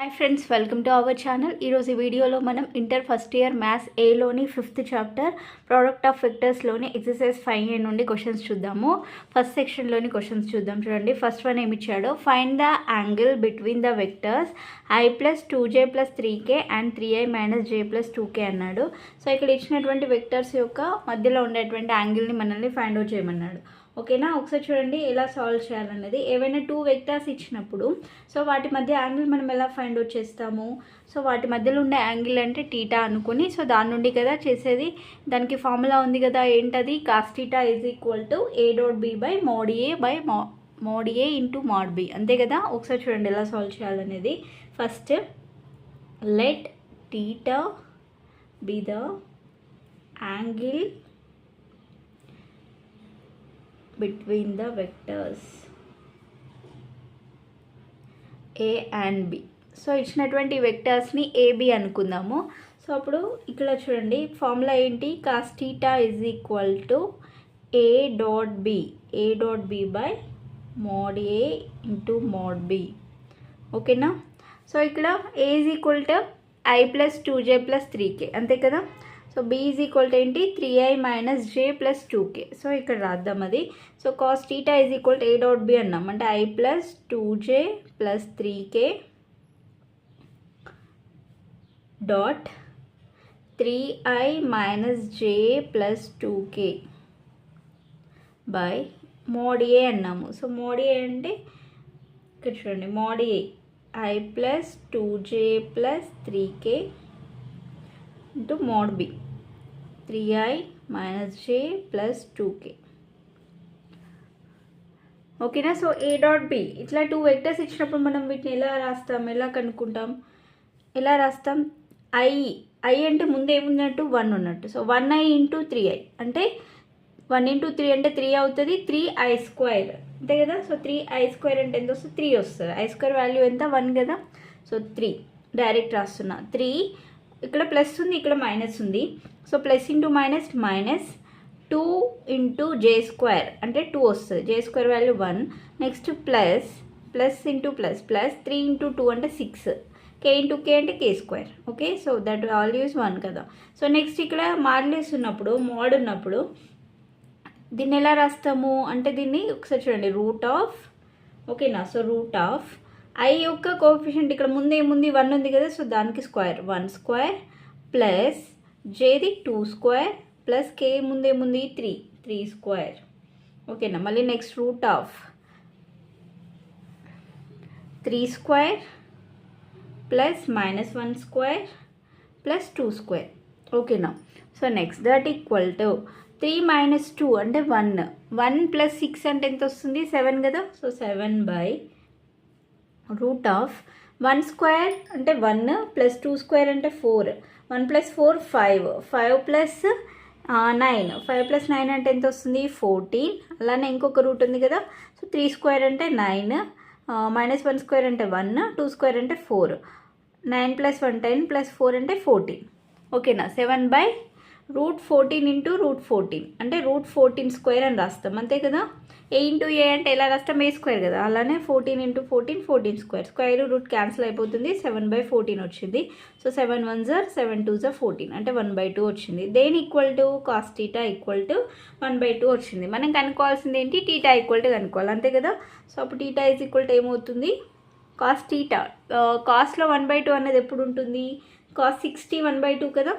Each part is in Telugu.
Hi friends, welcome to our channel. ఈరోజు వీడియోలో మనం ఇంటర్ ఫస్ట్ ఇయర్ మ్యాథ్స్ ఏలోని 5th చాప్టర్ ప్రోడక్ట్ ఆఫ్ వెక్టర్స్లోని ఎక్సర్సైజ్ 5A నుండి క్వశ్చన్స్ చూద్దాము. ఫస్ట్ సెక్షన్లోని క్వశ్చన్స్ చూద్దాం. చూడండి, ఫస్ట్ వన్ ఏమి ఇచ్చాడో, find the angle between the vectors I + 2j + 3k and 3i - j + 2k అన్నాడు. సో ఇక్కడ ఇచ్చినటువంటి వెక్టర్స్ యొక్క మధ్యలో ఉండేటువంటి యాంగిల్ని మనల్ని ఫైండ్ అవుట్ చేయమన్నాడు. ఓకేనా, ఒకసారి చూడండి ఎలా సాల్వ్ చేయాలన్నది. ఏవైనా 2 వెక్టర్స్ ఇచ్చినప్పుడు సో వాటి మధ్య యాంగిల్ మనం ఎలా ఫైండ్ అవుట్ చేస్తాము? సో వాటి మధ్యలో ఉండే యాంగిల్ అంటే టీటా అనుకుని, సో దాని నుండి కదా చేసేది. దానికి ఫార్ములా ఉంది కదా, ఏంటది? Cos theta = a.b/mod a × mod b, అంతే కదా. ఒకసారి చూడండి ఎలా సాల్వ్ చేయాలనేది. First let theta be the angle between the vectors a and b. So ఇచ్చినటువంటి వెక్టర్స్ని ab అనుకుందాము. సో అప్పుడు ఇక్కడ చూడండి ఫార్ములా ఏంటి? Cos theta a.b/mod a × mod b. ఓకేనా. సో ఇక్కడ a I + 2j + 3k, అంతే కదా. సో b ఏంటి? 3i - j + 2k. సో ఇక్కడ రాద్దాం అది. సో కాస్ టీటా a.b అన్నాం, అంటే I + 2j + 3k dot 3i - j + 2k by mod a అన్నాము. సో mod a అంటే ఇక్కడ చూడండి, mod a I + 2j + 3k into mod b 3i - j + 2k. ఓకేనా. సో a.b ఇట్లా 2 వెక్టర్స్ ఇచ్చినప్పుడు మనం వీటిని ఎలా రాస్తాం, ఎలా కనుక్కుంటాం, ఎలా రాస్తాం? i అంటే ముందు ఏమున్నట్టు? 1 ఉన్నట్టు. సో 1i × 3i అంటే 1 × 3 అంటే 3 అవుతుంది. 3i², అంతే కదా. సో 3i² అంటే ఎంత వస్తుంది? 3 వస్తుంది. i² వాల్యూ ఎంత? 1 కదా. సో 3 డైరెక్ట్ రాస్తున్నా. 3 ఇక్కడ ప్లస్ ఉంది, ఇక్కడ మైనస్ ఉంది. So plus into minus minus 2 × j² అంటే 2 వస్తుంది. j² value 1. Next plus into plus 3 × 2 అంటే 6, k × k అంటే k². Okay, so that value is 1 కదా. సో నెక్స్ట్ ఇక్కడ మాడ్యులస్ ఉన్నప్పుడు, మోడ్ ఉన్నప్పుడు దీన్ని ఎలా రాస్తాము అంటే దీన్ని ఒకసారి చూడండి, రూట్ ఆఫ్. ఓకేనా. సో రూట్ ఆఫ్ i యొక్క కోఎఫిషియంట్ ఇక్కడ ముందు ఏముంది? 1 ఉంది కదా. సో దానికి స్క్వేర్ 1² ప్లస్ jది 2² ప్లస్ k ముందు ఏముంది? 3² ఓకేనా. మళ్ళీ next root of 3² plus -1² plus 2². ఓకేనా. So next that equal to 3 - 2 అంటే 1 ప్లస్ 6 అంటే ఎంత వస్తుంది? 7 కదా. సో 7 రూట్ ఆఫ్ 1² అంటే 1 ప్లస్ 2² అంటే 4, 1 + 4 5 ప్లస్ 9, 5 + 9 అంటే ఎంత వస్తుంది? 14. అలానే ఇంకొక రూట్ ఉంది కదా. సో 3² అంటే 9, -1² అంటే 1, 2² అంటే 4, 9 + 1 10 + 4 అంటే 14. ఓకేనా. 7/√14 × √14 అంటే √14² అని రాస్తాం, అంతే కదా. a × a అంటే ఎలా రాస్తాం? a² కదా. అలానే 14 × 14 14², స్క్వేర్ రూట్ క్యాన్సిల్ అయిపోతుంది. 7/14 వచ్చింది. So 7 1s are 7 2s are 14 అంటే 1/2 వచ్చింది. దేని ఈక్వల్ టు? కాస్ టీటా = 1/2 వచ్చింది. మనం కనుక్కోవాల్సింది ఏంటి? టీటా ఈక్వల్ టు కనుక్కోవాలి, అంతే కదా. సో అప్పుడు టీటా ఏమవుతుంది? Cos theta. కాస్లో 1/2 అనేది ఎప్పుడు ఉంటుంది? కాస్ 60 1/2 కదా.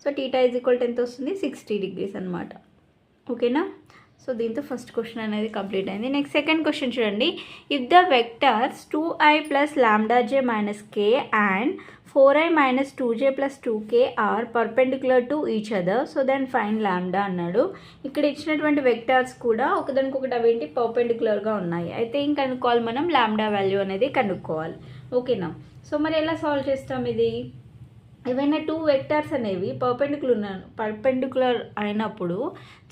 సో టీటా ఎంత వస్తుంది? 60 degrees అనమాట. ఓకేనా. సో దీంతో ఫస్ట్ క్వశ్చన్ అనేది కంప్లీట్ అయింది. నెక్స్ట్ సెకండ్ క్వశ్చన్ చూడండి. If the vectors 2i + λj - k and 4i - 2j + 2k are perpendicular to each other, so then find lambda అన్నాడు. ఇక్కడ ఇచ్చినటువంటి వెక్టర్స్ కూడా ఒకదానికొకటి అవేంటి? పర్పెండిక్యులర్గా ఉన్నాయి. అయితే ఇంకా కనుక్కోవాలి మనం, లాంబ్డా వాల్యూ అనేది కనుక్కోవాలి. ఓకేనా. సో మరి ఎలా సాల్వ్ చేస్తాం ఇది? ఏవైనా 2 వెక్టర్స్ అనేవి పర్పెండిక్యులర్ అయినప్పుడు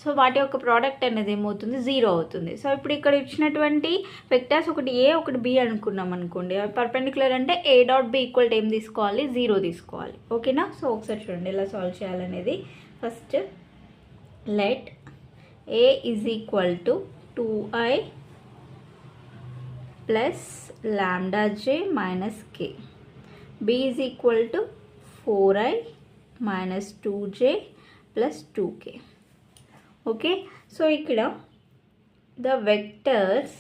సో వాటి యొక్క ప్రోడక్ట్ అనేది ఏమవుతుంది? 0 అవుతుంది. సో ఇప్పుడు ఇక్కడ ఇచ్చినటువంటి వెక్టర్స్ ఒకటి a ఒకటి b అనుకున్నాం అనుకోండి. పర్పెండిక్యులర్ అంటే a.b = ఏం తీసుకోవాలి? 0 తీసుకోవాలి. ఓకేనా. సో ఒకసారి చూడండి ఎలా సాల్వ్ చేయాలనేది. First let a = 2i + λj - k b is equal to 4i minus 2j plus 2k. Okay, so ఇక్కడ the vectors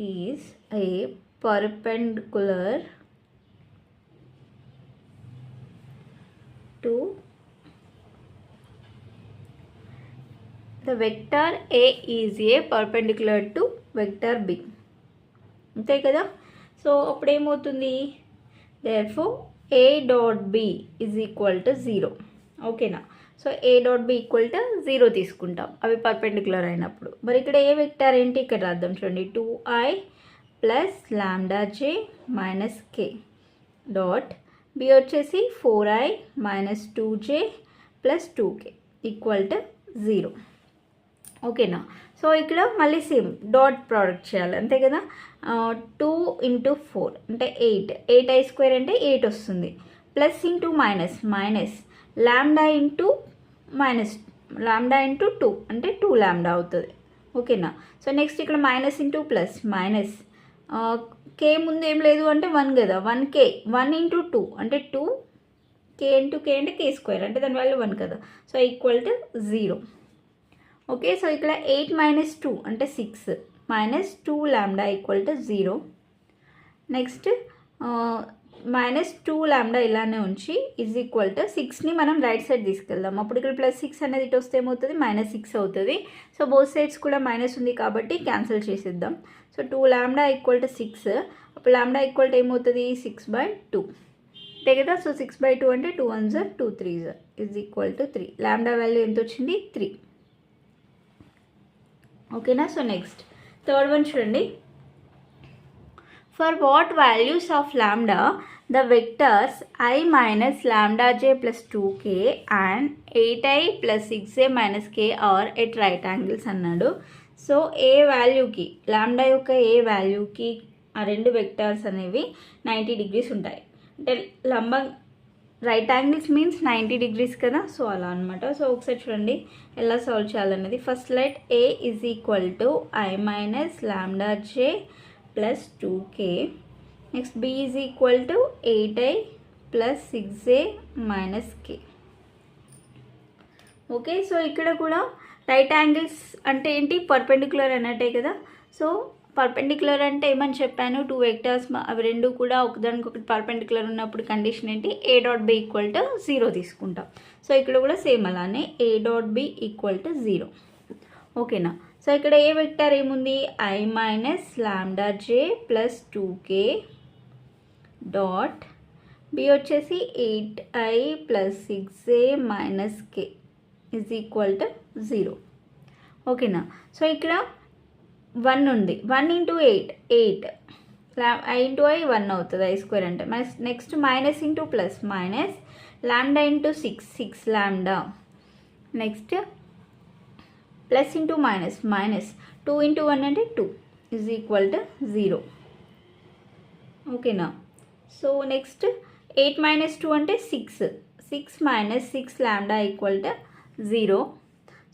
is a perpendicular to the vector A is a perpendicular to vector B. అంతే కదా. సో అప్పుడు ఏమవుతుంది, therefore A dot B is equal to 0. ఓకేనా. So A dot B equal to 0 తీసుకుంటాం అవి పర్పెండిక్యులర్ అయినప్పుడు. మరి ఇక్కడ ఏ వెక్టర్ ఏంటి ఇక్కడ రాద్దాం చూడండి, 2i ప్లస్ లాంబ్డా జే మైనస్ కే డాట్ బి వచ్చేసి 4i minus 2j plus 2k equal to 0. ఓకేనా. సో ఇక్కడ మళ్ళీ సేమ్ డాట్ ప్రోడక్ట్ చేయాలి అంతే కదా. 2 ఇంటూ 4 అంటే 8i స్క్వేర్ అంటే 8 వస్తుంది. Plus into minus minus lambda into minus lambda into 2 అంటే 2 లాంబ్డా అవుతుంది. ఓకేనా. సో నెక్స్ట్ ఇక్కడ మైనస్ ఇంటూ ప్లస్ మైనస్ కే ముందు ఏం లేదు అంటే 1 కదా, 1k 1 ఇంటూ 2 అంటే 2 k ఇంటూ k అంటే k స్క్వేర్ అంటే దాని వాల్యూ 1 కదా. So equal to 0. Okay, so ఇక్కడ 8 మైనస్ 2 అంటే 6 minus 2 lambda equal to 0. Next minus 2 lambda ఇలానే ఉంచి ఈజ్ ఈక్వల్ టు 6ని మనం రైట్ సైడ్ తీసుకెళ్దాం. అప్పుడు ఇక్కడ ప్లస్ 6 అనేది ఇటు వస్తే ఏమవుతుంది, మైనస్ 6 అవుతుంది. సో బోత్ సైడ్స్ కూడా మైనస్ ఉంది కాబట్టి క్యాన్సిల్ చేసేద్దాం. సో 2 లాంబ్డా ఈక్వల్ టు 6, అప్పుడు లాంబ్డా ఈక్వల్ టు ఏమవుతుంది 6/2 అంతే కదా. సో 6/2 అంటే 2 1s 2 3s is equal to 3. Lambda value ఎంత వచ్చింది 3. ఓకేనా. సో నెక్స్ట్ థర్డ్ వన్ చూడండి, for what values of lambda the vectors I minus lambda j plus 2k and 8i plus 6j minus k are at right angles అన్నాడు. సో ఏ వాల్యూకి లాంబ్డా యొక్క ఏ వాల్యూకి ఆ రెండు వెక్టర్స్ అనేవి 90 డిగ్రీస్ ఉంటాయి. అంటే లంబం రైట్ యాంగిల్స్ మీన్స్ 90 డిగ్రీస్ కదా. సో అలా అనమాట. సో ఒకసారి చూడండి ఎలా సాల్వ్ చేయాలన్నది. First let A is equal to I minus lambda j plus 2k. Next b is equal to 8i plus 6j minus k. Okay, so ఇక్కడ కూడా రైట్ యాంగిల్స్ అంటే ఏంటి, పర్పెండిక్యులర్ అన్నట్టే కదా. సో పర్పెండిక్యులర్ అంటే ఏమని చెప్పాను, 2 వెక్టర్స్ అవి రెండు కూడా ఒకదానికొకటి పర్పెండిక్యులర్ ఉన్నప్పుడు కండిషన్ ఏంటి, a dot b equal to 0 తీసుకుంటాం. సో ఇక్కడ కూడా సేమ్ అలానే a dot b equal to 0. ఓకేనా. సో ఇక్కడ ఏ వెక్టర్ ఏముంది, i minus lambda j plus 2k dot b వచ్చేసి 8i plus 6j minus k is equal to 0. ఓకేనా. సో ఇక్కడ 1 ఉంది, 1 ఇంటూ 8 ఐ ఇంటూ ఐ 1 అవుతుంది ఐ స్క్వేర్ అంటే. Next minus into plus minus lambda into 6 lambda. Next plus into minus minus 2 into 1 అంటే 2 ఈజ్ ఈక్వల్ టు 0. ఓకేనా. సో నెక్స్ట్ 8 మైనస్ 2 అంటే 6 minus 6 lambda equal to 0.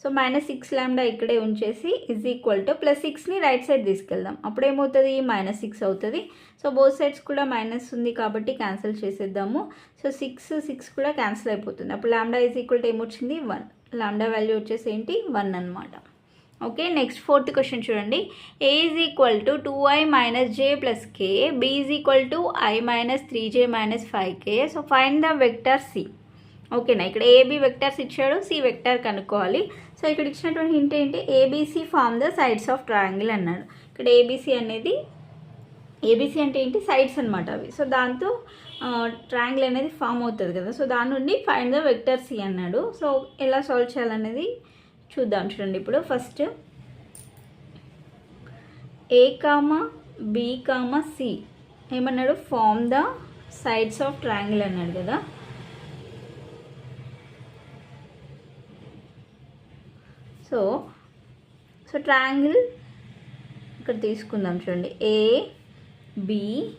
So minus 6 lambda ఇక్కడే ఉంచేసి ఈజ్ ఈక్వల్ టు ప్లస్ 6ని రైట్ సైడ్ తీసుకెళ్దాం. అప్పుడు ఏమవుతుంది మైనస్ 6 అవుతుంది. సో బోత్ సైడ్స్ కూడా మైనస్ ఉంది కాబట్టి క్యాన్సిల్ చేసేద్దాము. సో 6 కూడా క్యాన్సిల్ అయిపోతుంది. అప్పుడు లాంబ్డా ఈజ్ ఈక్వల్ టు ఏమొచ్చింది 1. లాంబ్డా వాల్యూ వచ్చేసి ఏంటి 1 అనమాట. ఓకే, నెక్స్ట్ ఫోర్త్ క్వశ్చన్ చూడండి. A is equal to 2i minus J plus K, B is equal to I minus 3j minus 5k. So find the vector C. ఓకేనా. ఇక్కడ ఏబి వెక్టర్స్ ఇచ్చాడు, సి వెక్టర్ కనుక్కోవాలి. సో ఇక్కడ ఇచ్చినటువంటి హింట్ ఏంటి, ABC form the sides of triangle అన్నాడు. ఇక్కడ ఏబిసి అనేది, ఏబిసి అంటే ఏంటి సైడ్స్ అనమాట అవి. సో దాంతో ట్రయాంగిల్ అనేది ఫామ్ అవుతుంది కదా. సో దాని నుండి ఫైండ్ ద వెక్టర్ సి అన్నాడు. సో ఎలా సాల్వ్ చేయాలనేది చూద్దాం. చూడండి ఇప్పుడు first a comma b comma c ఏమన్నాడు, form the sides of triangle అన్నాడు కదా. సో ట్రయాంగిల్ ఇక్కడ తీసుకుందాం చూడండి, ఏబిసి.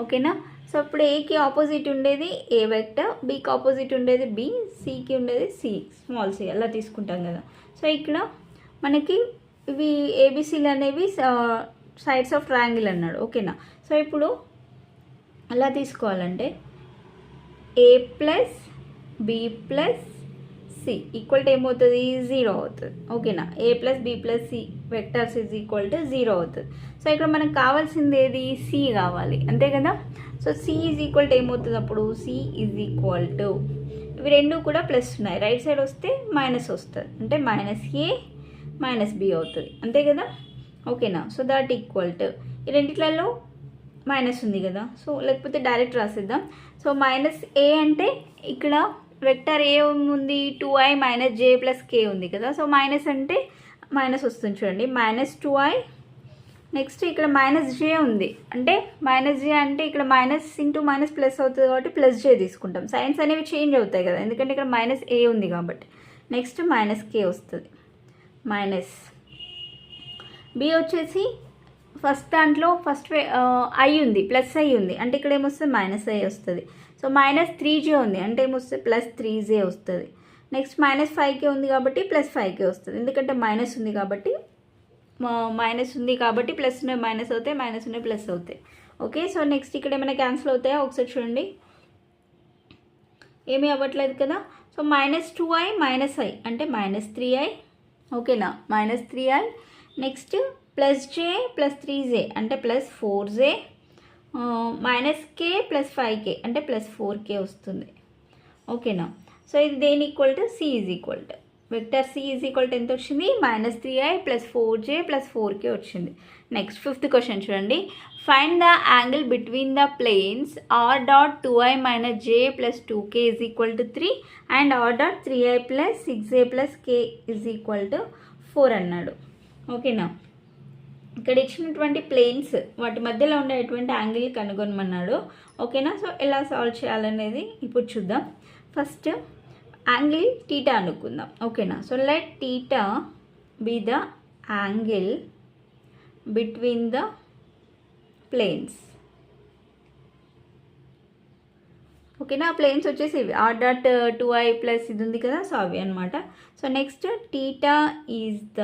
ఓకేనా. సో ఇప్పుడు ఏకి ఆపోజిట్ ఉండేది ఏ వెక్టర్, బికి ఆపోజిట్ ఉండేది బి, సికి ఉండేది సి, స్మాల్ సి అలా తీసుకుంటాం కదా. సో ఇక్కడ మనకి ఇవి ఏబిసిలు అనేవి సైడ్స్ ఆఫ్ ట్రయాంగిల్ అన్నాడు. ఓకేనా. సో ఇప్పుడు అలా తీసుకోవాలంటే A plus B plus C equal to ఏమవుతుంది, 0 అవుతుంది. ఓకేనా. A plus B plus C vectors is equal to 0 అవుతుంది. సో ఇక్కడ మనకు కావాల్సింది ఏది, సి కావాలి, అంతే కదా. So c is equal to ఏమవుతుంది అప్పుడు, సి ఈజ్ ఈక్వల్ టు ఇవి రెండు కూడా ప్లస్ ఉన్నాయి, రైట్ సైడ్ వస్తే మైనస్ వస్తుంది, అంటే మైనస్ ఏ మైనస్ బి అవుతుంది, అంతే కదా. ఓకేనా. సో దట్ ఈక్వల్ టు ఈ రెండిట్లలో మైనస్ ఉంది కదా, సో లేకపోతే డైరెక్ట్ రాసిద్దాం. సో మైనస్ ఏ అంటే ఇక్కడ వెక్టర్ ఏ ఉంది, 2i మైనస్ జే ప్లస్ కే ఉంది కదా. సో మైనస్ అంటే మైనస్ వస్తుంది చూడండి, మైనస్ 2i. నెక్స్ట్ ఇక్కడ మైనస్ జే ఉంది, అంటే మైనస్ జే అంటే ఇక్కడ మైనస్ ఇంటూ మైనస్ ప్లస్ అవుతుంది కాబట్టి ప్లస్ జే తీసుకుంటాం. సైన్స్ అనేవి చేంజ్ అవుతాయి కదా, ఎందుకంటే ఇక్కడ మైనస్ ఏ ఉంది కాబట్టి. నెక్స్ట్ మైనస్ కే వస్తుంది, మైనస్ బి వచ్చేసి ఫస్ట్ దాంట్లో ఫస్ట్ ఐ ఉంది, ప్లస్ ఐ ఉంది, అంటే ఇక్కడ ఏమొస్తుంది, మైనస్ ఐ వస్తుంది. సో మైనస్ 3j ఉంది, అంటే ఏమొస్తుంది, ప్లస్ 3j వస్తుంది. నెక్స్ట్ మైనస్ 5k ఉంది కాబట్టి ప్లస్ 5k వస్తుంది, ఎందుకంటే మైనస్ ఉంది కాబట్టి ప్లస్ ఉన్నాయి మైనస్ అవుతాయి, మైనస్ ఉన్నాయి ప్లస్ అవుతాయి. ఓకే. సో నెక్స్ట్ ఇక్కడ ఏమైనా క్యాన్సిల్ అవుతాయా ఒకసారి చూడండి, ఏమీ అవ్వట్లేదు కదా. So minus 2i minus I అంటే మైనస్ 3i. ఓకేనా, మైనస్ 3i. నెక్స్ట్ ప్లస్ జే ప్లస్ 3j అంటే ప్లస్ 4j, మైనస్ కే ప్లస్ 5k అంటే ప్లస్ 4k వస్తుంది. ఓకేనా. సో ఇది దేని equal to, c is equal to vector c is equal to ఎంత వచ్చింది, minus 3i plus 4j plus 4k వచ్చింది. నెక్స్ట్ 5th క్వశ్చన్ చూడండి, find the angle between the planes r dot 2i minus J plus 2k is equal to 3 and r dot 3i plus 6j plus k is equal to 4 అన్నాడు. ఓకేనా. ఇక్కడ ఇచ్చినటువంటి ప్లేన్స్ వాటి మధ్యలో ఉండేటువంటి యాంగిల్ కనుగొనమన్నాడు. ఓకేనా. సో ఎలా సాల్వ్ చేయాలనేది ఇప్పుడు చూద్దాం. ఫస్ట్ యాంగిల్ టీటా అనుకుందాం. ఓకేనా. So let theta be the angle between the planes. ఓకేనా. ప్లేన్స్ వచ్చేసి ఇవి ఆర్ డాట్ 2i ప్లస్ ఇది ఉంది కదా, సో అవి అనమాట. So next theta is the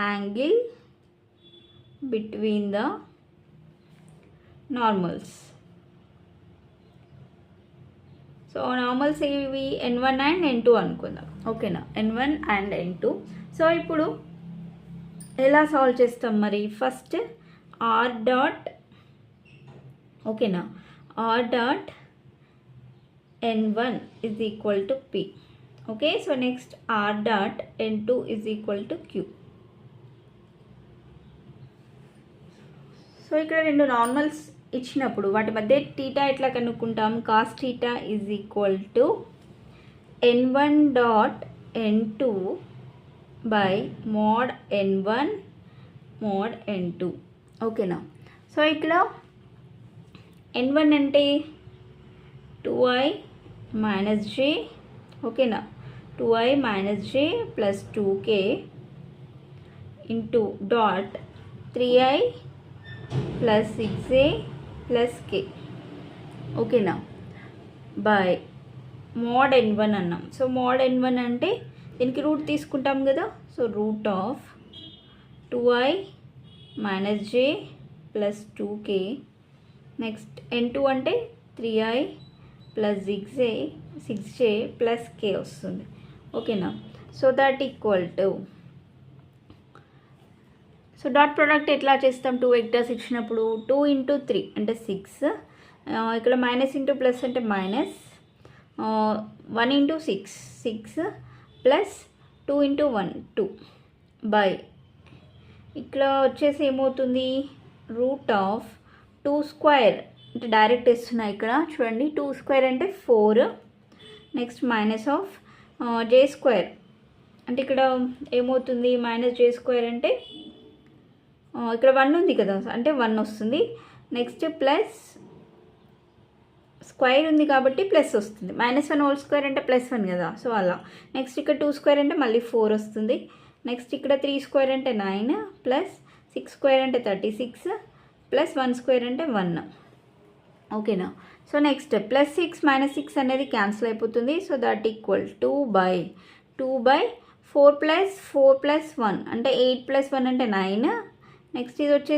angle between the normals. So normals ఇవి n1 అండ్ n2 అనుకుందాం. ఓకేనా, n1 అండ్ n2. సో ఇప్పుడు ఎలా సాల్వ్ చేస్తాం మరి, ఫస్ట్ r డాట్, ఓకేనా, r dot n1 is equal to p. Okay. So next r dot n2 is equal to q. So ఇక్కడ రెండు నార్మల్స్ ఇచ్చినప్పుడు వాటి మధ్య టీటా ఎట్లా కనుక్కుంటాం, cos theta is equal to n1 dot n2 by mod n1 mod n2. ఓకేనా. సో ఇక్కడ n1 అంటే 2i మైనస్ జే, ఓకేనా, 2i మైనస్ జే plus 2k into dot 3i plus 6a plus k. ఓకేనా, బై మోడ్ n1 అన్నాం. సో మోడ్ n1 అంటే దీనికి రూట్ తీసుకుంటాం కదా, so root of 2i minus J plus 2k. Next n2 అంటే 3i plus 6j plus k వస్తుంది. ఓకేనా. So that equal to, so dot product ఎట్లా చేస్తాం, 2 వెక్టర్స్ ఇచ్చినప్పుడు 2 ఇంటూ 3 అంటే 6, ఇక్కడ మైనస్ ఇంటూ ప్లస్ అంటే minus, 1 into 6 plus 2 into 1 2 by ఇక్కడ వచ్చేసి ఏమవుతుంది, రూట్ ఆఫ్ 2 స్క్వేర్ అంటే డైరెక్ట్ ఇస్తున్నా ఇక్కడ చూడండి, 2 స్క్వేర్ అంటే 4, next minus of J square అంటే ఇక్కడ ఏమవుతుంది, మైనస్ జే స్క్వేర్ అంటే ఇక్కడ 1 ఉంది కదా, అంటే 1 వస్తుంది. నెక్స్ట్ ప్లస్ స్క్వేర్ ఉంది కాబట్టి ప్లస్ వస్తుంది, -1 హోల్ స్క్వేర్ అంటే +1 కదా, సో అలా. నెక్స్ట్ ఇక్కడ 2 స్క్వేర్ అంటే మళ్ళీ 4 వస్తుంది. నెక్స్ట్ ఇక్కడ 3 స్క్వేర్ అంటే 9 ప్లస్ 6 స్క్వేర్ అంటే 36 ప్లస్ 1 స్క్వేర్ అంటే 1. ఓకేనా. సో నెక్స్ట్ +6 -6 అనేది క్యాన్సిల్ అయిపోతుంది. So that equal 2 by 4 plus 1 అంటే 8 ప్లస్ 1 అంటే 9, నెక్స్ట్ ఇది వచ్చేసి